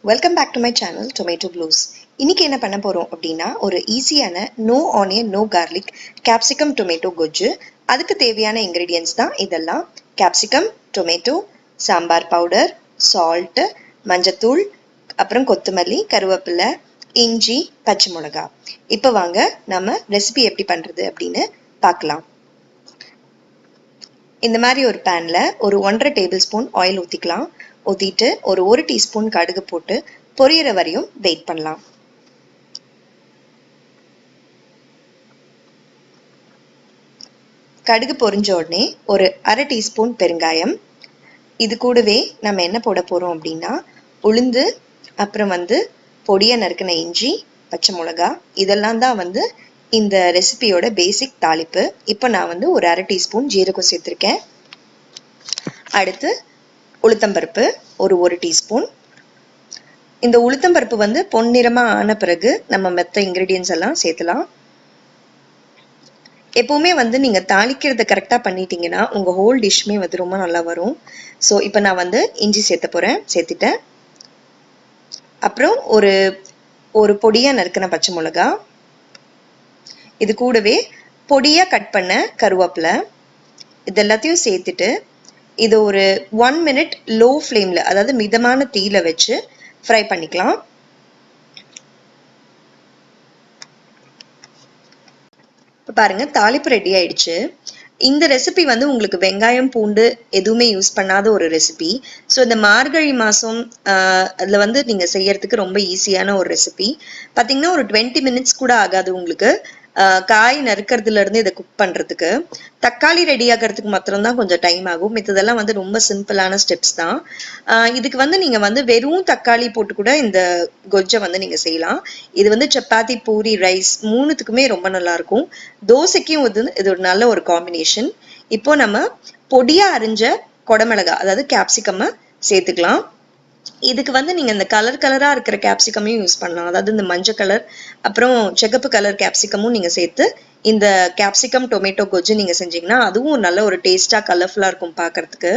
Welcome back to my channel tomato blues. இன்னைக்கு என்ன பண்ண போகிறோம் அப்படின்னா, ஒரு ஈஸியான no onion no garlic capsicum tomato gojju. அதுக்கு தேவையான இன்க்ரீடியன்ஸ் தான் இதெல்லாம். Capsicum, tomato, sambar powder, salt, மஞ்சத்தூள், அப்புறம் கொத்தமல்லி, கருவேப்பிலை, இஞ்சி, பச்சை மிளகா. இப்போ வாங்க நம்ம ரெசிபி எப்படி பண்ணுறது அப்படின்னு பார்க்கலாம். இந்த மாதிரி ஒரு பேனில் ஒரு 1.5 டேபிள் ஸ்பூன் ஆயில் ஊற்றிக்கலாம். ஊற்றிட்டு ஒரு டீஸ்பூன் கடுகு போட்டு பொரியிற வரையும் வெயிட் பண்ணலாம். கடுகு பொரிஞ்ச உடனே ஒரு அரை டீஸ்பூன் பெருங்காயம். இது கூடவே நம்ம என்ன போட போகிறோம் அப்படின்னா, உளுந்து, அப்புறம் பொடியாக நறுக்கின இஞ்சி, பச்சை மிளகா, இதெல்லாம் தான் இந்த ரெசிபியோட பேசிக் தாளிப்பு. இப்போ நான் ஒரு அரை டீஸ்பூன் ஜீரகம் சேர்த்துருக்கேன். அடுத்து உளுத்தம்பருப்பு ஒரு டீஸ்பூன். இந்த உளுத்தம்பருப்பு பொன்னிறமாக ஆன பிறகு நம்ம மற்ற இன்க்ரீடியன்ஸ் எல்லாம் சேர்த்துலாம். எப்போவுமே நீங்கள் தாளிக்கிறத கரெக்டாக பண்ணிட்டீங்கன்னா உங்கள் ஹோல் டிஷ்மே ரொம்ப நல்லா வரும். ஸோ இப்போ நான் இஞ்சி சேர்த்த போகிறேன். சேர்த்துட்டேன். அப்புறம் ஒரு பொடியாக நறுக்கின பச்சை மிளகா, இது கூடவே பொடியாக கட் பண்ண கருவேப்பிலை, இது எல்லாத்தையும் சேர்த்துட்டு இது ஒரு 1 மினிட் லோ ஃப்ளேமில், அதாவது மிதமான தீயில வச்சு ஃப்ரை பண்ணிக்கலாம். இப்போ பாருங்க, தாளிப்பு ரெடி ஆயிடுச்சு. இந்த ரெசிபி உங்களுக்கு வெங்காயம், பூண்டு எதுவுமே யூஸ் பண்ணாத ஒரு ரெசிபி. ஸோ இந்த மார்கழி மாதம் அதில் நீங்கள் செய்யறதுக்கு ரொம்ப ஈஸியான ஒரு ரெசிபி. பார்த்தீங்கன்னா ஒரு 20 மினிட்ஸ் கூட ஆகாது உங்களுக்கு காய் நறுக்கிறதுல இருந்து இதை குக் பண்றதுக்கு. தக்காளி ரெடி ஆகிறதுக்கு மாத்திரம்தான் கொஞ்சம் டைம் ஆகும். மித்ததெல்லாம் ரொம்ப சிம்பிளான ஸ்டெப்ஸ் தான். இதுக்கு நீங்க வெறும் தக்காளி போட்டு கூட இந்த கொஜ்ஜை நீங்க செய்யலாம். இது சப்பாத்தி, பூரி, ரைஸ் மூணுத்துக்குமே ரொம்ப நல்லா இருக்கும். தோசைக்கும் இது ஒரு நல்ல ஒரு காம்பினேஷன். இப்போ நம்ம பொடியா அரிஞ்ச கொடமிளகா, அதாவது கேப்சிகம் சேர்த்துக்கலாம். இதுக்கு நீங்க இந்த கலரா இருக்கிற கேப்சிகமையும் யூஸ் பண்ணலாம். அதாவது இந்த மஞ்சள் கலர், அப்புறம் சிகப்பு கலர் கேப்சிகமும் நீங்க சேர்த்து இந்த கேப்சிகம் டொமேட்டோ கொஜ்ஜு நீங்க செஞ்சீங்கன்னா அதுவும் நல்ல ஒரு டேஸ்டா கலர்ஃபுல்லா இருக்கும் பார்க்கறதுக்கு.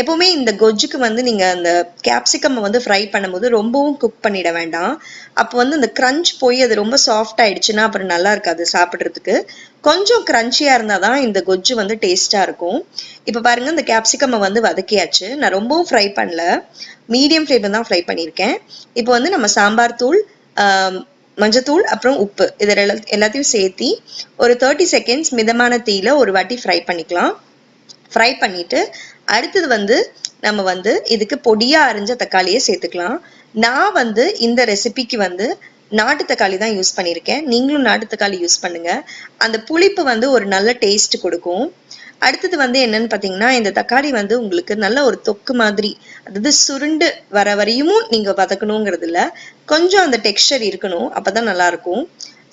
எப்பவுமே இந்த கொஜ்ஜுக்கு நீங்க அந்த கேப்சிகம் ஃப்ரை பண்ணும்போது ரொம்பவும் குக் பண்ணிட வேண்டாம். அப்போ அந்த கிரன்ச் போய் அது ரொம்ப சாஃப்ட் ஆயிடுச்சுன்னா அப்புறம் நல்லா இருக்காது சாப்பிட்றதுக்கு. கொஞ்சம் கிரன்ச்சியா இருந்தாதான் இந்த கொஜ்ஜு டேஸ்டா இருக்கும். இப்ப பாருங்க, இந்த கேப்சிகம் வதக்கியாச்சு. நான் ரொம்பவும் ஃப்ரை பண்ணல, மீடியம் ஃப்ளேம்ல தான் ஃப்ரை பண்ணியிருக்கேன். இப்போ நம்ம சாம்பார் தூள், மஞ்சத்தூள், அப்புறம் உப்பு, இது எல்லாத்தையும் சேர்த்தி ஒரு 30 செகண்ட்ஸ் மிதமான தீயில ஒரு வாட்டி ஃப்ரை பண்ணிக்கலாம். ஃப்ரை பண்ணிட்டு அடுத்தது நம்ம இதுக்கு பொடியா அரிஞ்ச தக்காளியை சேர்த்துக்கலாம். நான் இந்த ரெசிபிக்கு நாட்டு தக்காளி தான் யூஸ் பண்ணியிருக்கேன். நீங்களும் நாட்டு தக்காளி யூஸ் பண்ணுங்க. அந்த புளிப்பு ஒரு நல்ல டேஸ்ட் கொடுக்கும். அடுத்தது என்னன்னு பார்த்தீங்கன்னா, இந்த தக்காளி உங்களுக்கு நல்ல ஒரு தொக்கு மாதிரி, அதாவது சுருண்டு வர வரையும் நீங்க வதக்கணுங்கிறது இல்லை, கொஞ்சம் அந்த டெக்ஸ்சர் இருக்கணும், அப்பதான் நல்லா இருக்கும்.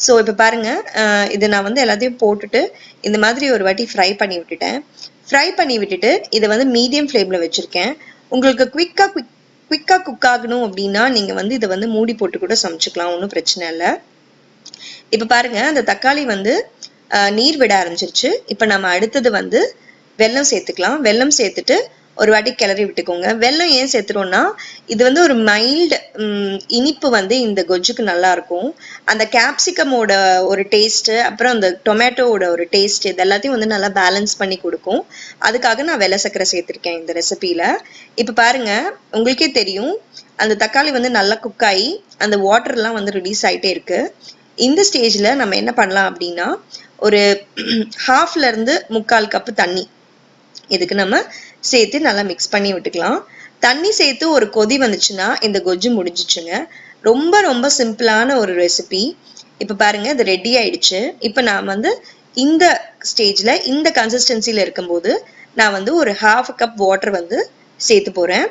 ஸோ இப்போ பாருங்க, இது நான் எல்லாத்தையும் போட்டுட்டு இந்த மாதிரி ஒரு வாட்டி ஃப்ரை பண்ணி விட்டுட்டேன். ஃப்ரை பண்ணி விட்டுட்டு இதை மீடியம் ஃப்ளேம்ல வச்சிருக்கேன். உங்களுக்கு குவிக்கா குக் ஆகணும் அப்படின்னா நீங்க இதை மூடி போட்டு கூட சமைச்சுக்கலாம், ஒன்றும் பிரச்சனை இல்லை. இப்போ பாருங்க, அந்த தக்காளி நீர் விட ஆரம்பிச்சிருச்சு. இப்போ நம்ம அடுத்தது வெல்லம் சேர்த்துக்கலாம். வெல்லம் சேர்த்துட்டு ஒரு வாட்டி கிளறி விட்டுக்கோங்க. வெல்லம் ஏன் சேர்த்துறோம்னா, இது ஒரு மைல்டு இனிப்பு இந்த கொஜ்ஜுக்கு நல்லா இருக்கும். அந்த கேப்சிகமோட ஒரு டேஸ்ட், அப்புறம் அந்த டொமேட்டோவோட ஒரு டேஸ்ட், இது எல்லாத்தையும் நல்லா பேலன்ஸ் பண்ணி கொடுக்கும். அதுக்காக நான் வெள்ளை சர்க்கரை சேர்த்திருக்கேன் இந்த ரெசிபியில. இப்போ பாருங்க, உங்களுக்கே தெரியும் அந்த தக்காளி நல்லா குக் ஆகி அந்த வாட்டர் எல்லாம் ரிலீஸ் ஆயிட்டே இருக்கு. இந்த ஸ்டேஜ்ல நம்ம என்ன பண்ணலாம் அப்படின்னா, ஒரு 1/2 முக்கால் கப்பு தண்ணி இதுக்கு நம்ம சேர்த்து நல்லா மிக்ஸ் பண்ணி விட்டுக்கலாம். தண்ணி சேர்த்து ஒரு கொதி வந்துச்சுன்னா இந்த கொஜ்ஜு முடிஞ்சிச்சுங்க. ரொம்ப ரொம்ப சிம்பிளான ஒரு ரெசிபி. இப்போ பாருங்க, இது ரெடி ஆயிடுச்சு. இப்போ நான் இந்த ஸ்டேஜ்ல இந்த கன்சிஸ்டன்சில இருக்கும்போது நான் ஒரு 1/2 கப் வாட்டர் சேர்த்து போறேன்.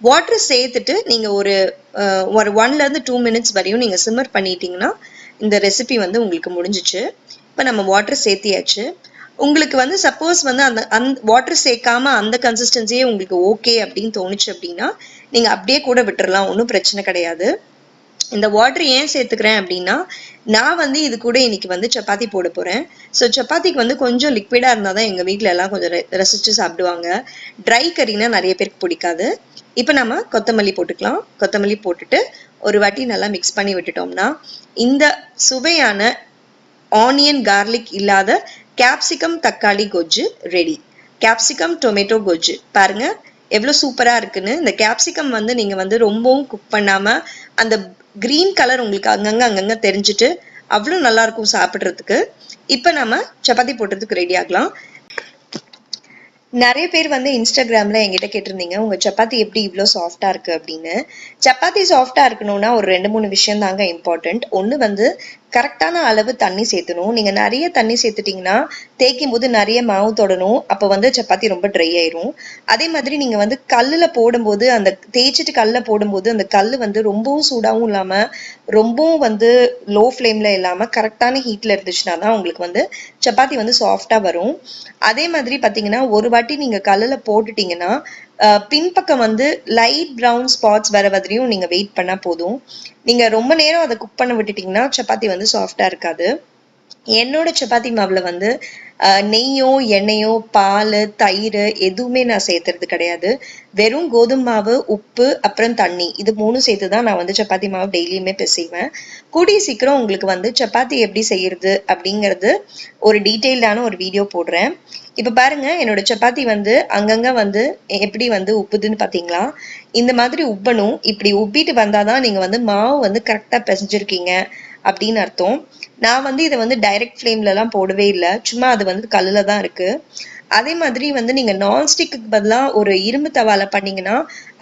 வாட்டர் சேர்த்துட்டு நீங்க ஒரு 1 to 2 மினிட்ஸ் வரையும் நீங்க சிம்மர் பண்ணிட்டீங்கன்னா இந்த ரெசிபி உங்களுக்கு முடிஞ்சிச்சு. இப்போ நம்ம வாட்டர் சேர்த்தியாச்சு. உங்களுக்கு சப்போஸ் அந்த வாட்டர் சேர்க்காம அந்த கன்சிஸ்டன்சியே உங்களுக்கு ஓகே அப்படின்னு தோணுச்சு அப்படின்னா நீங்க அப்படியே கூட விட்டுறலாம், ஒன்றும் பிரச்சனை கிடையாது. இந்த வாட்டர் ஏன் சேர்த்துக்கிறேன் அப்படின்னா, நான் இது கூட இன்னைக்கு சப்பாத்தி போட போறேன். ஸோ சப்பாத்திக்கு கொஞ்சம் லிக்விடா இருந்தாதான் எங்க வீட்டுல எல்லாம் கொஞ்சம் ரசிச்சு சாப்பிடுவாங்க. ட்ரை கறினா நிறைய பேருக்கு பிடிக்காது. இப்போ நம்ம கொத்தமல்லி போட்டுக்கலாம். கொத்தமல்லி போட்டுட்டு ஒரு வாட்டி நல்லா மிக்ஸ் பண்ணி விட்டுட்டோம்னா இந்த சுவையான ஆனியன் கார்லிக் இல்லாத கேப்சிகம் தக்காளி gojju ready. Capsicum tomato gojju பாருங்க எவ்வளோ சூப்பரா இருக்குன்னு. இந்த கேப்சிகம் வந்து நீங்க வந்து ரொம்பவும் குக் பண்ணாம அந்த கிரீன் கலர் உங்களுக்கு அங்கங்க தெரிஞ்சுட்டு அவ்வளோ நல்லா இருக்கும் சாப்பிட்றதுக்கு. இப்போ நம்ம சப்பாத்தி போடுறதுக்கு ரெடி ஆகலாம். நிறைய பேர் வந்து இன்ஸ்டாகிராம்ல என்கிட்ட கேட்டிருந்தீங்க உங்க சப்பாத்தி எப்படி இவ்வளோ சாஃப்டா இருக்கு அப்படின்னு. சப்பாத்தி சாஃப்டா இருக்கணும்னா ஒரு 2-3 விஷயம் தாங்க இம்பார்ட்டன்ட். ஒன்று வந்து கரெக்டான அளவு தண்ணி சேர்த்தணும். நீங்க நிறைய தண்ணி சேர்த்துட்டீங்கன்னா தேய்க்கும் போது நிறைய மாவு தொடணும், அப்போ வந்து சப்பாத்தி ரொம்ப ட்ரை ஆயிரும். அதே மாதிரி நீங்க வந்து கல்லுல போடும்போது அந்த தேய்ச்சிட்டு கல்ல போடும்போது அந்த கல் வந்து ரொம்பவும் சூடாகவும் இல்லாம ரொம்பவும் வந்து லோ ஃப்ளேம்ல இல்லாம கரெக்டான ஹீட்ல இருந்துச்சுன்னா தான் உங்களுக்கு வந்து சப்பாத்தி வந்து சாஃப்டா வரும். அதே மாதிரி பாத்தீங்கன்னா ஒரு வாட்டி நீங்க கல்லுல போட்டுட்டீங்கன்னா பின்பக்கம் வந்து லைட் ப்ரௌன் ஸ்பாட்ஸ் வர வரையும் நீங்க வெயிட் பண்ணா போதும். நீங்க ரொம்ப நேரம் அதை குக் பண்ண விட்டுட்டீங்கன்னா சப்பாத்தி வந்து சாஃப்டா இருக்காது. என்னோட சப்பாத்தி மாவுல வந்து நெய்யோ எண்ணெயோ பால் தயிர் எதுவுமே நான் சேர்த்துறது கிடையாது. வெறும் கோதுமை மாவு உப்பு அப்புறம் தண்ணி இது 3 சேர்த்து தான் நான் வந்து சப்பாத்தி மாவு டெய்லியுமே பிசைவேன். கூடிய சீக்கிரம் உங்களுக்கு வந்து சப்பாத்தி எப்படி செய்யறது அப்படிங்கிறது ஒரு டீட்டெயில்டான ஒரு வீடியோ போடுறேன். இப்போ பாருங்க என்னோட சப்பாத்தி வந்து அங்கங்க வந்து எப்படி வந்து உப்புதுன்னு பார்த்தீங்களா? இந்த மாதிரி உப்பணும். இப்படி உப்பிட்டு வந்தாதான் நீங்க வந்து மாவு வந்து கரெக்டா பிசைஞ்சிருக்கீங்க அப்படின்னு அர்த்தம். நான் வந்து இதை வந்து டைரக்ட் ஃப்ளேம்லலாம் போடவே இல்லை, சும்மா அது வந்து கல்லில் தான் இருக்கு. அதே மாதிரி வந்து நீங்க நான்ஸ்டிக்கு பதிலாக ஒரு இரும்பு தவால பண்ணீங்கன்னா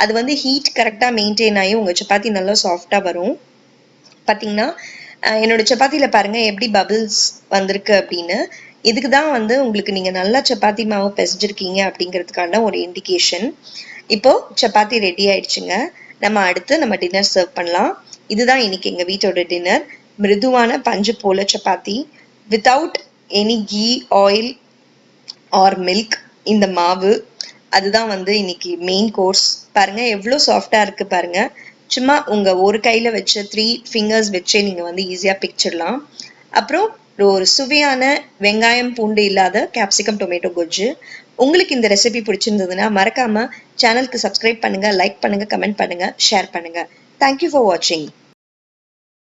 அது வந்து ஹீட் கரெக்டாக மெயின்டைன் ஆகி உங்க சப்பாத்தி நல்லா சாஃப்டா வரும். பார்த்தீங்கன்னா என்னோட சப்பாத்தியில பாருங்க எப்படி பபிள்ஸ் வந்திருக்கு அப்படின்னு. இதுக்கு தான் வந்து உங்களுக்கு நீங்க நல்லா சப்பாத்தி மாவு பிசைஞ்சிருக்கீங்க அப்படிங்கிறதுக்கான ஒரு இண்டிகேஷன். இப்போ சப்பாத்தி ரெடி ஆயிடுச்சுங்க. நம்ம அடுத்து நம்ம டின்னர் சர்வ் பண்ணலாம். இதுதான் இன்னைக்கு எங்க வீட்டோட டின்னர். மிருதுவான பஞ்சு போல chapati without any ghee oil or milk. இந்த மாவு அதுதான் வந்து இன்னைக்கு மெயின் கோர்ஸ். பாருங்க எவ்வளோ சாஃப்டா இருக்கு பாருங்க. சும்மா உங்க ஒரு கையில வச்ச 3 ஃபிங்கர்ஸ் வச்சே நீங்க வந்து ஈஸியா பிக்சிடலாம். அப்புறம் ஒரு சுவையான வெங்காயம் பூண்டு இல்லாத கேப்சிகம் டொமேட்டோ கொஜ்ஜு. உங்களுக்கு இந்த ரெசிபி பிடிச்சிருந்ததுன்னா மறக்காம சேனலுக்கு சப்ஸ்கிரைப் பண்ணுங்க, லைக் பண்ணுங்க, கமெண்ட் பண்ணுங்க, ஷேர் பண்ணுங்க. தேங்க்யூ ஃபார் வாட்சிங்.